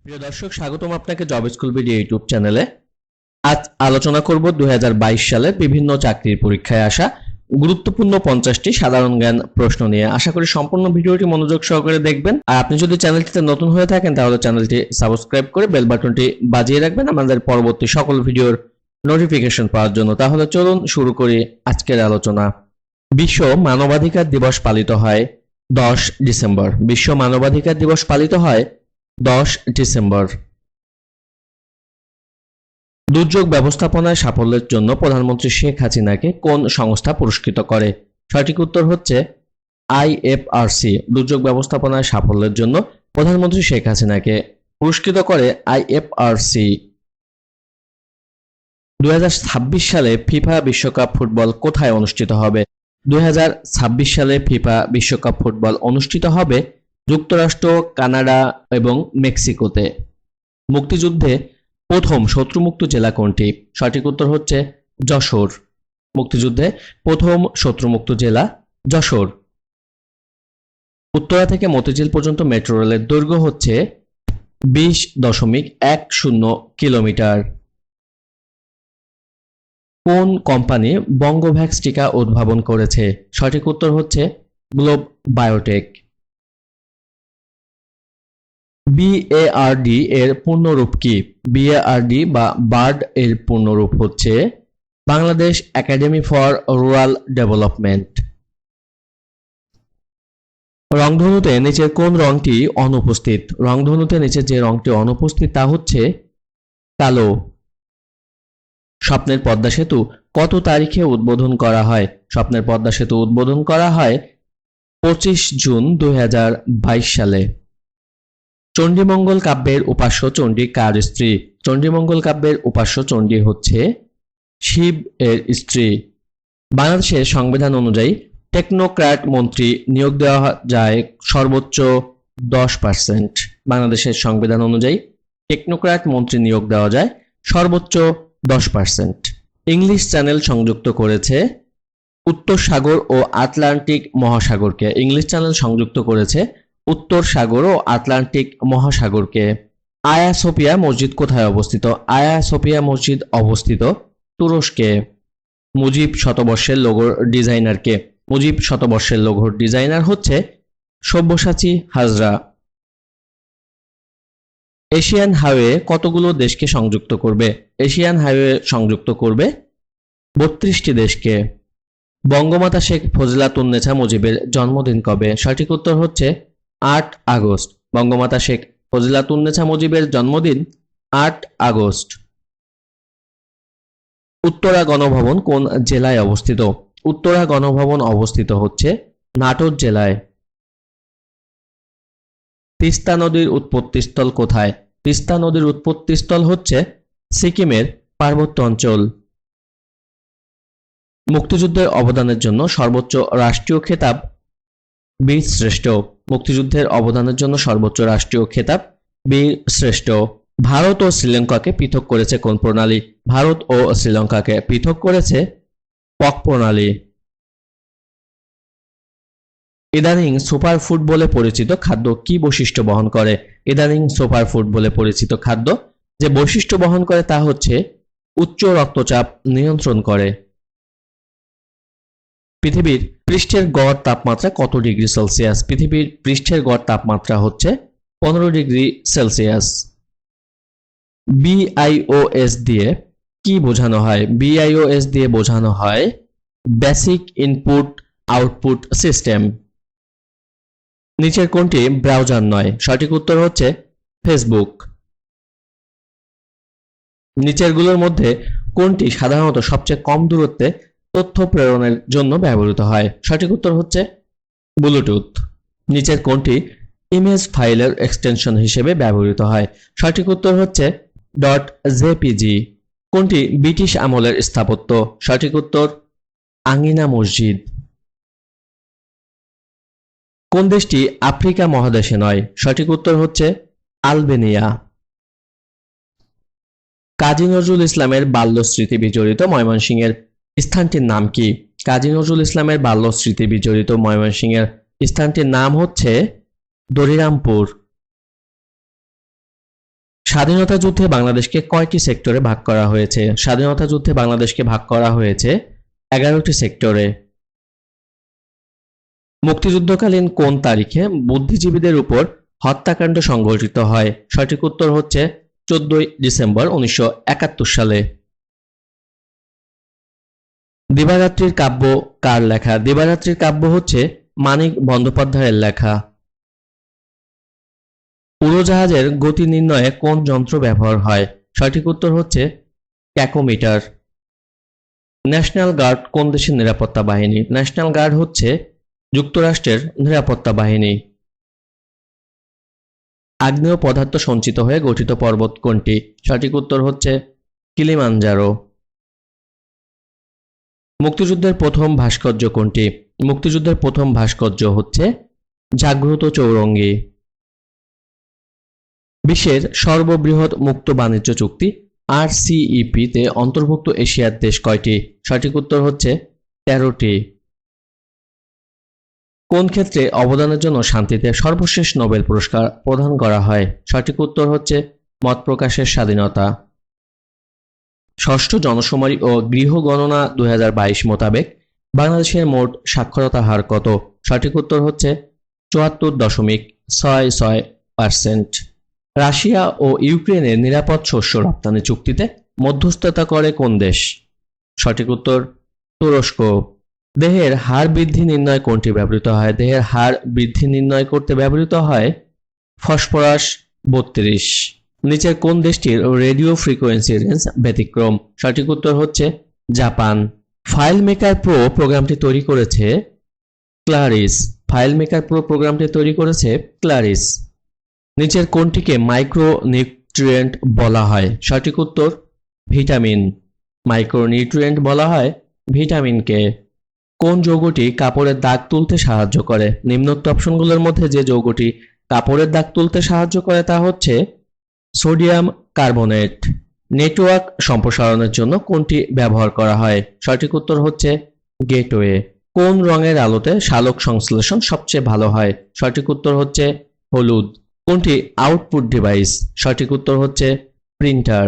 প্রিয় দর্শক, স্বাগতম আপনাকে জব স্কুল ভিডিও ইউটিউব চ্যানেলে। আজ আলোচনা করব 2022 সালের বিভিন্ন চাকরির পরীক্ষায় আসা গুরুত্বপূর্ণ 50টি সাধারণ জ্ঞান প্রশ্ন নিয়ে। আশা করি সম্পূর্ণ ভিডিওটি মনোযোগ সহকারে দেখবেন। আর আপনি যদি চ্যানেলটিতে নতুন হয়ে থাকেন তাহলে চ্যানেলটি সাবস্ক্রাইব করে বেল বাটনটি বাজিয়ে রাখবেন আমাদের পরবর্তী সকল ভিডিওর নোটিফিকেশন পাওয়ার জন্য। তাহলে চলুন শুরু করি আজকের আলোচনা। বিশ্ব মানবাধিকার দিবস পালিত হয় 10 ডিসেম্বর। বিশ্ব মানবাধিকার দিবস পালিত হয় 10 ডিসেম্বর। দুর্যোগ ব্যবস্থাপনায় সাফল্যের জন্য প্রধানমন্ত্রী শেখ হাসিনাকে কোন সংস্থা পুরস্কৃত করে? সঠিক উত্তর হচ্ছে আইএফআরসি। দুর্যোগ ব্যবস্থাপনায় সাফল্যের জন্য প্রধানমন্ত্রী শেখ হাসিনাকে পুরস্কৃত করে আইএফআরসি। 2026 সালে ফিফা বিশ্বকাপ ফুটবল কোথায় অনুষ্ঠিত হবে? 2026 সালে ফিফা বিশ্বকাপ ফুটবল অনুষ্ঠিত হবে যুক্তরাষ্ট্র, কানাডা এবং মেক্সিকোতে। মুক্তিযুদ্ধে প্রথম শত্রুমুক্ত জেলা কোনটি? সঠিক উত্তর হচ্ছে যশোর। মুক্তিযুদ্ধে প্রথম শত্রুমুক্ত জেলা যশোর। উত্তরা থেকে মতিঝিল পর্যন্ত মেট্রো রেলের দৈর্ঘ্য হচ্ছে 20.10 কিলোমিটার। কোন কোম্পানি বঙ্গভ্যাক্স টিকা উদ্ভাবন করেছে? সঠিক উত্তর হচ্ছে গ্লোব বায়োটেক। বিএআরডি এর পূর্ণরূপ কি? বিএআরডি বা বার্ড এর পূর্ণরূপ হচ্ছে Bangladesh academy for rural development. রংধনুতে নিচের কোন রংটি অনুপস্থিত? রংধনুতে নিচে যে রংটি অনুপস্থিত তা হচ্ছে কালো। স্বপ্নের পদ্মা সেতু কত তারিখে উদ্বোধন করা হয়? স্বপ্নের পদ্মা সেতু উদ্বোধন করা হয় 25 জুন 2022 সালে। চণ্ডীমঙ্গল কাব্যের উপাস্য চণ্ডী কার স্ত্রী? চণ্ডীমঙ্গল কাব্যের উপাস্য চণ্ডী হচ্ছে শিব এর স্ত্রী। বাংলাদেশের সংবিধান অনুযায়ী টেকনোক্র্যাট মন্ত্রী নিয়োগ দেওয়া যায় সর্বোচ্চ 10%। বাংলাদেশের সংবিধান অনুযায়ী টেকনোক্র্যাট মন্ত্রী নিয়োগ দেওয়া যায় সর্বোচ্চ 10%। ইংলিশ চ্যানেল সংযুক্ত করেছে উত্তর সাগর ও আটলান্টিক মহাসাগরকে। ইংলিশ চ্যানেল সংযুক্ত করেছে উত্তর সাগর ও আটলান্টিক মহাসাগরকে। আয়া সোফিয়া মসজিদ কোথায় অবস্থিত? আয়া সোফিয়া মসজিদ অবস্থিত তুরস্কে। মুজিব শতবর্ষের লোগোর ডিজাইনার কে? মুজিব শতবর্ষের লোগোর ডিজাইনার হচ্ছে সব্যসাচী হাজরা। এশিয়ান হাইওয়ে কতগুলো দেশকে সংযুক্ত করবে? এশিয়ান হাইওয়ে সংযুক্ত করবে 32টি দেশকে। বঙ্গমাতা শেখ ফজিলাতুন্নেছা মুজিবের জন্মদিন কবে? সঠিক উত্তর হচ্ছে 8 আগস্ট। বঙ্গমাতা শেখ ফজিলাতুন্নেছা মুজিবের জন্মদিন 8 আগস্ট। উত্তরা গণভবন কোন জেলায় অবস্থিত? উত্তরা গণভবন অবস্থিত হচ্ছে নাটোর জেলায়। তিস্তা নদীর উৎপত্তিস্থল কোথায়? তিস্তা নদীর উৎপত্তিস্থল হচ্ছে সিকিমের পার্বত্য অঞ্চল। মুক্তিযুদ্ধের অবদানের জন্য সর্বোচ্চ রাষ্ট্রীয় খেতাব বীর শ্রেষ্ঠ। মুক্তিযুদ্ধের অবদানের জন্য সর্বোচ্চ রাষ্ট্রীয় খেতাব বীর শ্রেষ্ঠ। ভারত ও শ্রীলঙ্কাকে পৃথক করেছে কোন প্রণালী? ভারত ও শ্রীলঙ্কাকে পৃথক করেছে পক প্রণালী। ইদানিং সুপারফুড বলে পরিচিত খাদ্য কি বৈশিষ্ট্য বহন করে? ইদানিং সুপারফুড বলে পরিচিত খাদ্য যে বৈশিষ্ট্য বহন করে তা হচ্ছে উচ্চ রক্তচাপ নিয়ন্ত্রণ করে। পৃথিবীর পৃষ্ঠের গড় তাপমাত্রা কত ডিগ্রি সেলসিয়াস? পৃথিবীর পৃষ্ঠের গড় তাপমাত্রা হচ্ছে 15 ডিগ্রি সেলসিয়াস। বিআইওএস দিয়ে কি বোঝানো হয়? বিআইওএস দিয়ে বোঝানো হয় বেসিক ইনপুট আউটপুট সিস্টেম। নিচের কোনটি ব্রাউজার নয়? সঠিক উত্তর হচ্ছে ফেসবুক। নিচেরগুলোর মধ্যে কোনটি সাধারণত সবচেয়ে কম দূরত্বে তথ্য প্রেরণের জন্য ব্যবহৃত হয়? সঠিক উত্তর হচ্ছে ব্লুটুথ। নিচের কোনটি ইমেজ ফাইলের এক্সটেনশন হিসেবে ব্যবহৃত হয়? সঠিক উত্তর হচ্ছে .jpg। কোনটি ব্রিটিশ আমলের স্থাপত্য? সঠিক উত্তর আঙ্গিনা মসজিদ। কোন দেশটি আফ্রিকা মহাদেশে নয়? সঠিক উত্তর হচ্ছে আলবেনিয়া। কাজী নজরুল ইসলামের বাল্য স্মৃতি বিজড়িত ময়মনসিংহের স্থানটির নাম কি? কাজী নজরুল ইসলামের বাল্য স্মৃতি বিজড়িত ময়মনসিংহের স্থানটির নাম হচ্ছে দরিরামপুর। স্বাধীনতা যুদ্ধে বাংলাদেশকে কয়টি সেক্টরে ভাগ করা হয়েছে? স্বাধীনতা যুদ্ধে বাংলাদেশকে ভাগ করা হয়েছে 11টি সেক্টরে। মুক্তিযুদ্ধকালীন কোন তারিখে বুদ্ধিজীবীদের উপর হত্যাকাণ্ড সংঘটিত হয়? সঠিক উত্তর হচ্ছে 14 ডিসেম্বর 1971 সালে। দিবারাত্রির কাব্য কার লেখা? দিবারাত্রির কাব্য হচ্ছে মানিক বন্দ্যোপাধ্যায়ের লেখা। উড়োজাহাজের গতি নির্ণয়ে কোন যন্ত্র ব্যবহার হয়? সঠিক উত্তর হচ্ছে ট্যাকোমিটার। ন্যাশনাল গার্ড কোন দেশের নিরাপত্তা বাহিনী? ন্যাশনাল গার্ড হচ্ছে যুক্তরাষ্ট্রের নিরাপত্তা বাহিনী। আগ্নেয় পদার্থ সঞ্চিত হয়ে গঠিত পর্বত কোনটি? সঠিক উত্তর হচ্ছে কিলিমানজারো। মুক্তিযুদ্ধের প্রথম ভাস্কর্য কোনটি? মুক্তিযুদ্ধের প্রথম ভাস্কর্য হচ্ছে জাগ্রত চৌরঙ্গী। বিশ্বের সর্ববৃহৎ মুক্ত বাণিজ্য চুক্তি RCEP তে অন্তর্ভুক্ত এশিয়ার দেশ কয়টি? সঠিক উত্তর হচ্ছে 13টি। কোন ক্ষেত্রে অবদানের জন্য শান্তিতে সর্বশেষ নোবেল পুরস্কার প্রদান করা হয়? সঠিক উত্তর হচ্ছে মত প্রকাশের স্বাধীনতা। ষষ্ঠ জনশুমারি ও গৃহ গণনা 2022 মোতাবেক বাংলাদেশের মোট সাক্ষরতা হার কত? সঠিক উত্তর হচ্ছে 74.66%। রাশিয়া ও ইউক্রেনের নিরাপদ শস্য রপ্তানি চুক্তিতে মধ্যস্থতা করে কোন দেশ? সঠিক উত্তর তুরস্ক। দেহের হাড় বৃদ্ধি নির্ণয় কোনটি ব্যবহৃত হয়? দেহের হাড় বৃদ্ধি নির্ণয় করতে ব্যবহৃত হয় ফসফরাস 32। নিচের কোন দেশটির রেডিও ফ্রিকোয়েন্সি রেঞ্জ ব্যতিক্রম? সঠিক উত্তর হচ্ছে জাপান। ফাইল মেকার প্রো প্রোগ্রামটি তৈরি করেছে ক্লারিস। ফাইল মেকার প্রো প্রোগ্রামটি তৈরি করেছে ক্লারিস। নিচের কোনটিকে মাইক্রোনিউট্রিয়েন্ট বলা হয়? সঠিক উত্তর ভিটামিন। মাইক্রোনিউট্রিয়েন্ট বলা হয় ভিটামিনকে। কোন যৌগটি কাপড়ের দাগ তুলতে সাহায্য করে? নিম্নোক্ত অপশনগুলোর মধ্যে যে যৌগটি কাপড়ের দাগ তুলতে সাহায্য করে তা হচ্ছে সোডিয়াম কার্বনেট। নেটওয়ার্ক সম্প্রসারণের জন্য কোনটি ব্যবহার করা হয়? সঠিক উত্তর হচ্ছে গেটওয়ে। কোন রঙের আলোতে সালোক সংশ্লেষণ সবচেয়ে ভালো হয়? সঠিক উত্তর হচ্ছে হলুদ। কোনটি আউটপুট ডিভাইস? সঠিক উত্তর হচ্ছে প্রিন্টার।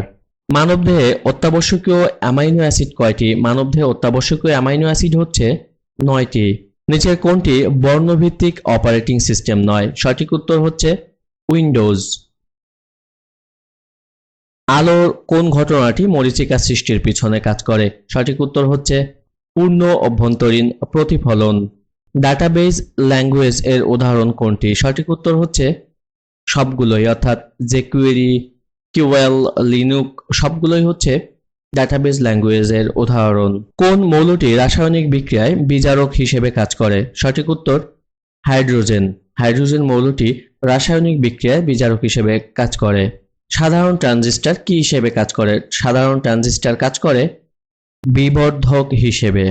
মানবদেহে অত্যাবশ্যকীয় অ্যামাইনো অ্যাসিড কয়টি? মানবদেহে অত্যাবশ্যকীয় অ্যামাইনো অ্যাসিড হচ্ছে 9টি। নিচের কোনটি বর্ণভিত্তিক অপারেটিং সিস্টেম নয়? সঠিক উত্তর হচ্ছে উইন্ডোজ। আলোর কোন ঘটনাটি মরীচিকা সৃষ্টির পিছনে কাজ করে? সঠিক উত্তর হচ্ছে পূর্ণ অভ্যন্তরীণ প্রতিফলন। ডাটাবেজ ল্যাঙ্গুয়েজ এর উদাহরণ কোনটি? সঠিক উত্তর হচ্ছে সবগুলোই, অর্থাৎ jQuery, কিউএল, লিনুক সবগুলোই হচ্ছে ডাটাবেজ ল্যাঙ্গুয়েজের উদাহরণ। কোন মৌলটি রাসায়নিক বিক্রিয়ায় বিজারক হিসেবে কাজ করে? সঠিক উত্তর হাইড্রোজেন। হাইড্রোজেন মৌলটি রাসায়নিক বিক্রিয়ায় বিজারক হিসেবে কাজ করে। সাধারণ ট্রানজিস্টর কি হিসেবে কাজ করে? সাধারণ ট্রানজিস্টর কাজ করে বিবর্ধক হিসেবে।